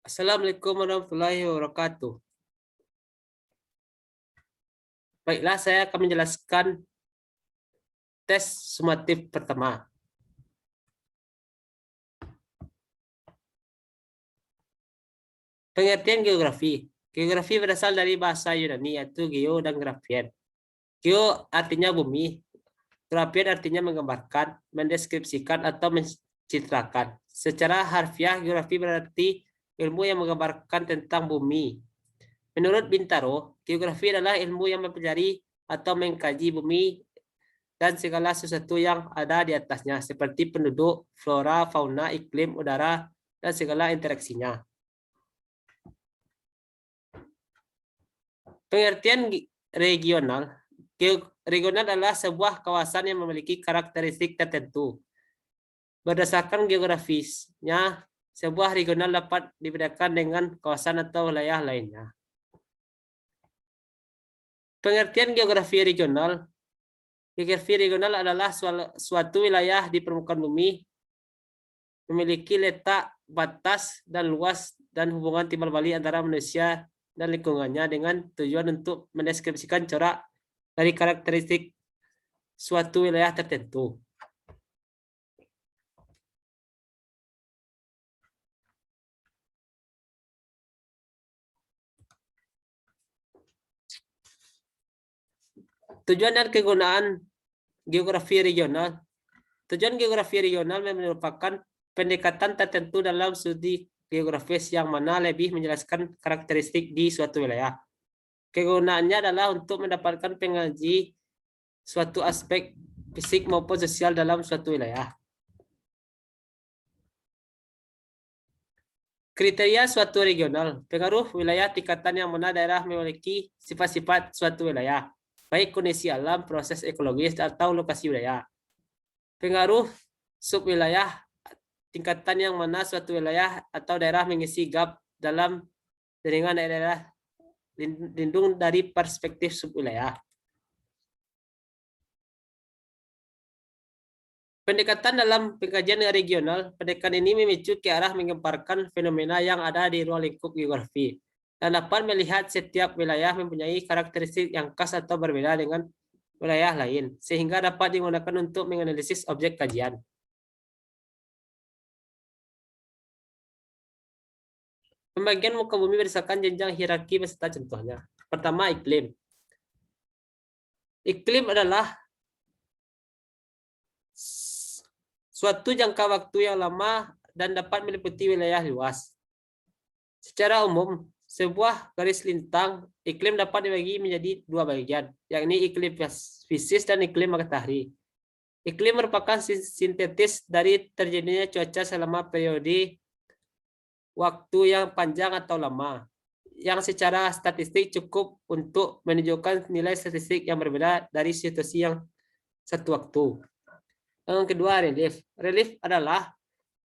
Assalamualaikum warahmatullahi wabarakatuh. Baiklah, saya akan menjelaskan tes sumatif pertama. Pengertian geografi. Geografi berasal dari bahasa Yunani, yaitu geo dan grafien. Geo artinya bumi, grafien artinya menggambarkan, mendeskripsikan, atau mencitrakan. Secara harfiah, geografi berarti ilmu yang menggambarkan tentang bumi. Menurut Bintaro, geografi adalah ilmu yang mempelajari atau mengkaji bumi dan segala sesuatu yang ada di atasnya, seperti penduduk, flora, fauna, iklim, udara, dan segala interaksinya. Pengertian regional. Regional adalah sebuah kawasan yang memiliki karakteristik tertentu. Berdasarkan geografisnya, sebuah regional dapat dibedakan dengan kawasan atau wilayah lainnya. Pengertian geografi regional. Geografi regional adalah suatu wilayah di permukaan bumi memiliki letak, batas, dan luas dan hubungan timbal balik antara manusia dan lingkungannya dengan tujuan untuk mendeskripsikan corak dari karakteristik suatu wilayah tertentu. Tujuan dan kegunaan geografi regional. Tujuan geografi regional merupakan pendekatan tertentu dalam studi geografis yang mana lebih menjelaskan karakteristik di suatu wilayah. Kegunaannya adalah untuk mendapatkan pengaji suatu aspek fisik maupun sosial dalam suatu wilayah. Kriteria suatu regional. Pengaruh wilayah tingkatan yang mana daerah memiliki sifat-sifat suatu wilayah, baik kondisi alam, proses ekologis, atau lokasi wilayah. Pengaruh subwilayah. Tingkatan yang mana suatu wilayah atau daerah mengisi gap dalam jaringan daerah lindung dari perspektif subwilayah. Pendekatan dalam pengkajian regional, pendekatan ini memicu ke arah menggambarkan fenomena yang ada di ruang lingkup geografi dan dapat melihat setiap wilayah mempunyai karakteristik yang khas atau berbeda dengan wilayah lain, sehingga dapat digunakan untuk menganalisis objek kajian. Pembagian muka bumi berdasarkan jenjang hierarki beserta contohnya. Pertama, iklim. Iklim adalah suatu jangka waktu yang lama dan dapat meliputi wilayah luas. Secara umum, sebuah garis lintang iklim dapat dibagi menjadi dua bagian, yakni iklim fisis dan iklim matahari. Iklim merupakan sintetis dari terjadinya cuaca selama periode waktu yang panjang atau lama, yang secara statistik cukup untuk menunjukkan nilai statistik yang berbeda dari situasi yang satu waktu. Yang kedua, relief. Relief adalah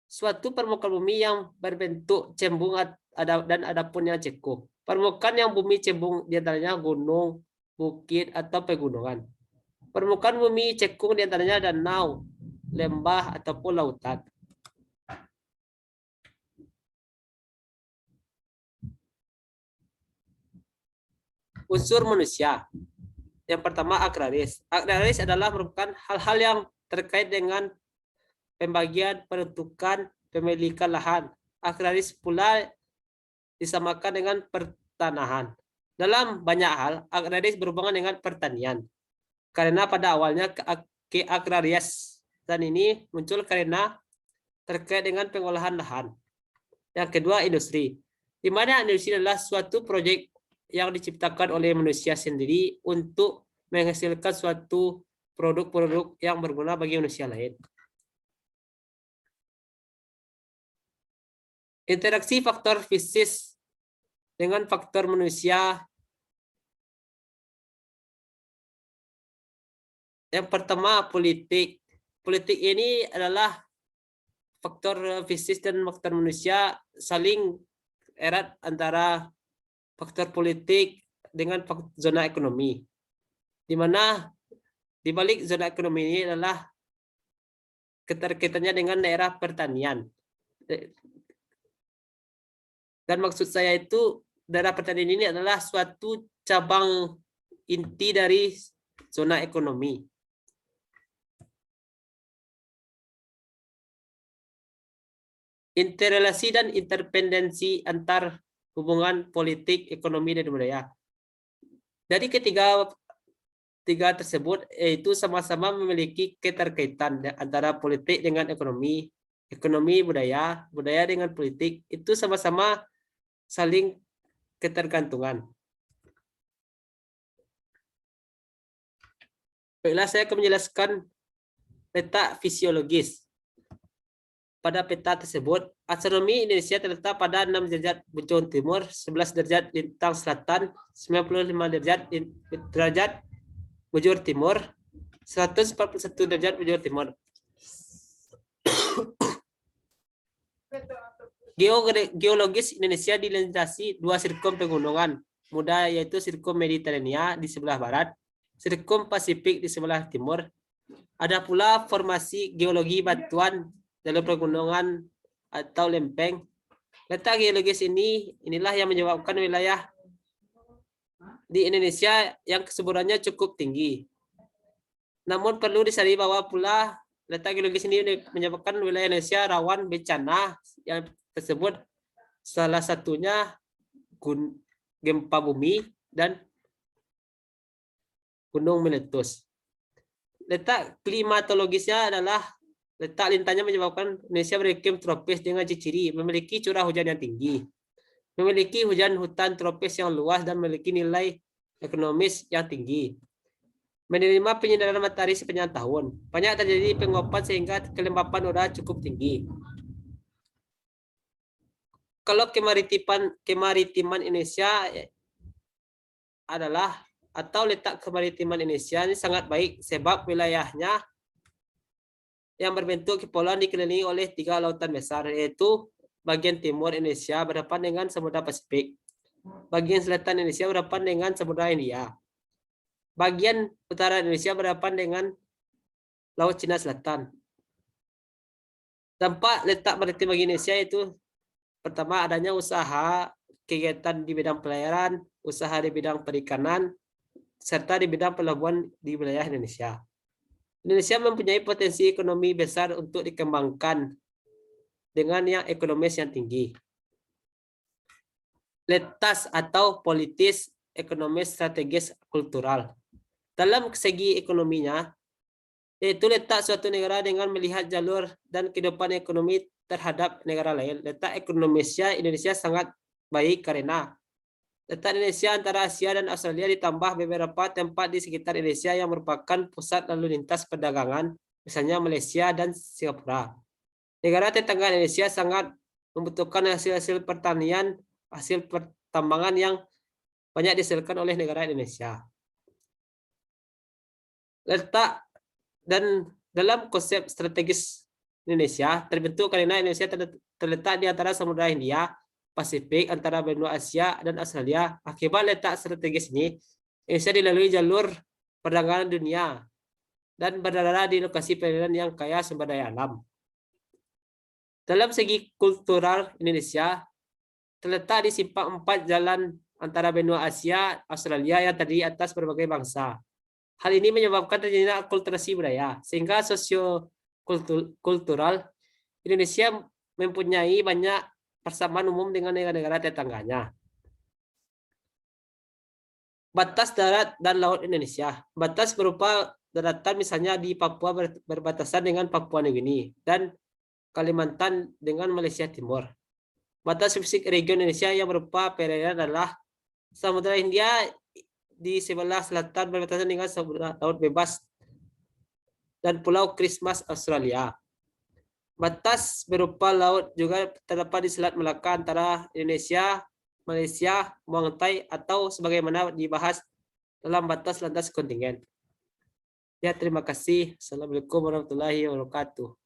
suatu permukaan bumi yang berbentuk cembung dan ada pun yang cekung. Permukaan yang bumi cembung diantaranya gunung, bukit, atau pegunungan. Permukaan bumi cekung diantaranya danau, lembah, ataupun lautan. Unsur manusia. Yang pertama, agraris. Agraris adalah merupakan hal-hal yang terkait dengan pembagian, peruntukan, pemilikan lahan. Agraris pula disamakan dengan pertanahan. Dalam banyak hal, agraris berhubungan dengan pertanian. Karena pada awalnya keagrarias dan ini muncul karena terkait dengan pengolahan lahan. Yang kedua, industri. Di mana industri adalah suatu proyek yang diciptakan oleh manusia sendiri untuk menghasilkan suatu produk-produk yang berguna bagi manusia lain. Interaksi faktor fisis dengan faktor manusia. Yang pertama, politik. Politik ini adalah faktor fisis dan faktor manusia saling erat antara faktor politik dengan zona ekonomi. Di mana di balik zona ekonomi ini adalah keterkaitannya dengan daerah pertanian. Dan maksud saya itu daerah pertanian ini adalah suatu cabang inti dari zona ekonomi. Interrelasi dan interdependensi antar hubungan politik, ekonomi, dan budaya. Dari ketiga tersebut yaitu sama-sama memiliki keterkaitan antara politik dengan ekonomi, ekonomi budaya, budaya dengan politik, itu sama-sama saling ketergantungan. Baiklah, saya akan menjelaskan letak fisiologis. Pada peta tersebut, astronomi Indonesia terletak pada 6 derajat bujur timur, 11 derajat lintang selatan, 95 derajat bujur timur, 141 derajat bujur timur. Geologis Indonesia dilintasi dua sirkum pegunungan muda, yaitu sirkum Mediterania di sebelah barat, sirkum Pasifik di sebelah timur. Ada pula formasi geologi batuan jalur pegunungan atau lempeng. Letak geologis inilah yang menyebabkan wilayah di Indonesia yang kesuburannya cukup tinggi. Namun perlu disadari bahwa pula letak geologis ini menyebabkan wilayah Indonesia rawan bencana yang tersebut salah satunya gempa bumi dan gunung meletus. Letak klimatologisnya adalah letak lintangnya menyebabkan Indonesia beriklim tropis dengan ciri memiliki curah hujan yang tinggi, memiliki hutan tropis yang luas, dan memiliki nilai ekonomis yang tinggi. Menerima penyinaran matahari sepanjang tahun. Banyak terjadi penguapan sehingga kelembapan udara cukup tinggi. Kalau kemaritiman Indonesia adalah atau letak kemaritiman Indonesia ini sangat baik sebab wilayahnya yang berbentuk kepulauan dikelilingi oleh 3 lautan besar, yaitu bagian timur Indonesia berhadapan dengan Samudra Pasifik, bagian selatan Indonesia berhadapan dengan Samudra Hindia, bagian utara Indonesia berhadapan dengan Laut Cina Selatan. Dampak letak maritim bagi Indonesia itu pertama, adanya usaha kegiatan di bidang pelayaran, usaha di bidang perikanan, serta di bidang pelabuhan di wilayah Indonesia. Indonesia mempunyai potensi ekonomi besar untuk dikembangkan dengan yang ekonomis yang tinggi. Letas atau politis, ekonomis, strategis, kultural. Dalam segi ekonominya, yaitu letak suatu negara dengan melihat jalur dan kehidupan ekonomi terhadap negara lain. Letak ekonomisnya Indonesia sangat baik karena letak Indonesia antara Asia dan Australia ditambah beberapa tempat di sekitar Indonesia yang merupakan pusat lalu lintas perdagangan, misalnya Malaysia dan Singapura. Negara tetangga Indonesia sangat membutuhkan hasil-hasil pertanian, hasil pertambangan yang banyak dihasilkan oleh negara Indonesia. Letak dan dalam konsep strategis Indonesia terbentuk karena Indonesia terletak di antara Samudra Hindia, Pasifik, antara benua Asia dan Australia. Akibat letak strategis ini, Indonesia dilalui jalur perdagangan dunia dan berada di lokasi perairan yang kaya sumber daya alam. Dalam segi kultural, Indonesia terletak di simpang 4 jalan antara benua Asia, Australia yang terdiri atas berbagai bangsa. Hal ini menyebabkan terjadinya akulturasi budaya, sehingga sosio-kultural Indonesia mempunyai banyak persamaan umum dengan negara-negara tetangganya. Batas darat dan laut Indonesia. Batas berupa daratan misalnya di Papua berbatasan dengan Papua Nugini dan Kalimantan dengan Malaysia Timur. Batas fisik region Indonesia yang berupa perairan adalah Samudra Hindia di sebelah selatan berbatasan dengan Samudra Laut Bebas dan Pulau Christmas Australia. Batas berupa laut juga terdapat di Selat Melaka antara Indonesia, Malaysia, Muang Thai atau sebagaimana dibahas dalam batas landas kontingen. Ya, terima kasih. Assalamualaikum warahmatullahi wabarakatuh.